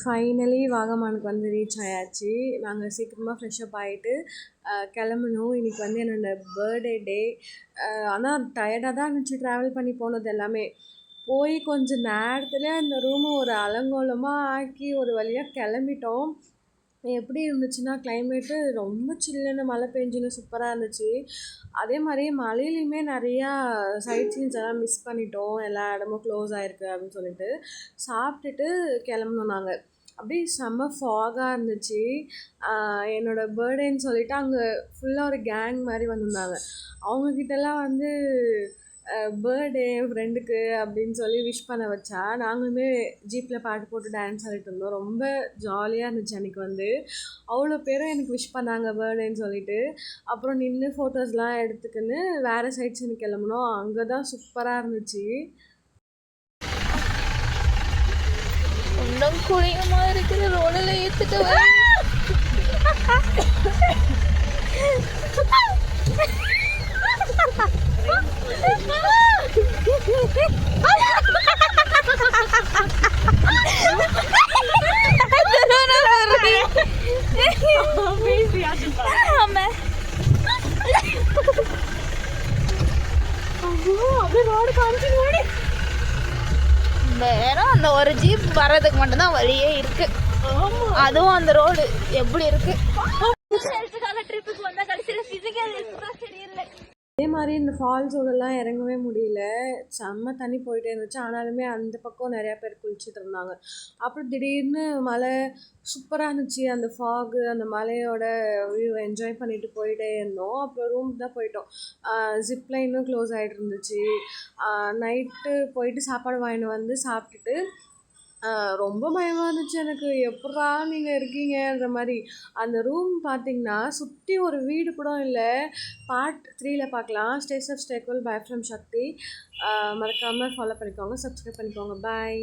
Finally வாகமானுக்கு வந்து reach ஆயாச்சு. நாங்கள் சீக்கிரமாக ஃப்ரெஷ்அப் ஆகிட்டு கிளம்பணும். இன்றைக்கி வந்து என்னோடய பர்த்டே. ஆனால் டயர்டாக தான் இருந்துச்சு ட்ராவல் பண்ணி போனது எல்லாமே. போய் கொஞ்சம் நேரத்தில் அந்த ரூமை ஒரு அலங்கோலமாக ஆக்கி ஒரு வழியாக கிளம்பிட்டோம். எப்படி இருந்துச்சுன்னா கிளைமேட்டு ரொம்ப சில்லுன்னு மழை பெஞ்சுன்னு சூப்பராக இருந்துச்சு. அதே மாதிரி மழையிலையுமே நிறையா சைட் சீன்ஸ் எல்லாம் மிஸ் பண்ணிட்டோம். எல்லா இடமும் க்ளோஸ் ஆகிருக்கு அப்படின்னு சொல்லிட்டு சாப்பிட்டுட்டு கிளம்புனோம் நாங்கள். அப்படியே செம்ம ஃபாகாக இருந்துச்சு. என்னோடய பர்த்டேன்னு சொல்லிவிட்டு அங்கே ஃபுல்லாக ஒரு கேங் மாதிரி வந்திருந்தாங்க. அவங்கக்கிட்டலாம் வந்து பர்த்டே என் ஃப்ரெண்டுக்கு அப்படின்னு சொல்லி விஷ் பண்ண வச்சா. நாங்களுமே ஜீப்பில் பாட்டு போட்டு டான்ஸ் ஆடிட்டு இருந்தோம். ரொம்ப ஜாலியாக இருந்துச்சு அன்றைக்கி வந்து. அவ்வளோ பேரும் எனக்கு விஷ் பண்ணாங்க பர்த்டேன்னு சொல்லிட்டு. அப்புறம் நின்று ஃபோட்டோஸ்லாம் எடுத்துக்கின்னு வேறு சைட் சீனு கிளம்புனோம். அங்கே தான் சூப்பராக இருந்துச்சு. இன்னும் குளியமாக இருக்கிற ரோடில் ஏற்றுட்டு வர வேற அந்த ஒரு ஜீப் வர்றதுக்கு மட்டும்தான் வழியே இருக்கு. அதுவும் அந்த ரோடு எப்படி இருக்கு. ட்ரிப்புக்கு வந்தா கடைசியில் பிசிக்கல் தெரியல. அதே மாதிரி இந்த ஃபால்ஸோடலாம் இறங்கவே முடியல. செம்ம தண்ணி போயிட்டே இருந்துச்சு. ஆனாலுமே அந்த பக்கம் நிறையா பேர் குளிச்சுட்டு இருந்தாங்க. அப்புறம் திடீர்னு மழை சூப்பராக இருந்துச்சு. அந்த ஃபாகு அந்த மலையோட வியூ என்ஜாய் பண்ணிட்டு போயிட்டே இருந்தோம். அப்புறம் ரூமுக்கு தான் போயிட்டோம். ஜிப்லைனும் க்ளோஸ் ஆகிட்டு இருந்துச்சு. நைட்டு போயிட்டு சாப்பாடு வாங்கிட்டு வந்து சாப்பிட்டுட்டு ரொம்ப பயமாக இருந்துச்சு எனக்கு. எப்பட்றா நீங்கள் இருக்கீங்கன்ற மாதிரி. அந்த ரூம் பார்த்திங்கன்னா சுற்றி ஒரு வீடு கூட இல்லை. பார்ட் 3ல பார்க்கலாம். Stay safe stay cool. Bye from Shakti. மறக்காமல் ஃபாலோ பண்ணிக்கோங்க, சப்ஸ்கிரைப் பண்ணிக்கோங்க. பாய்.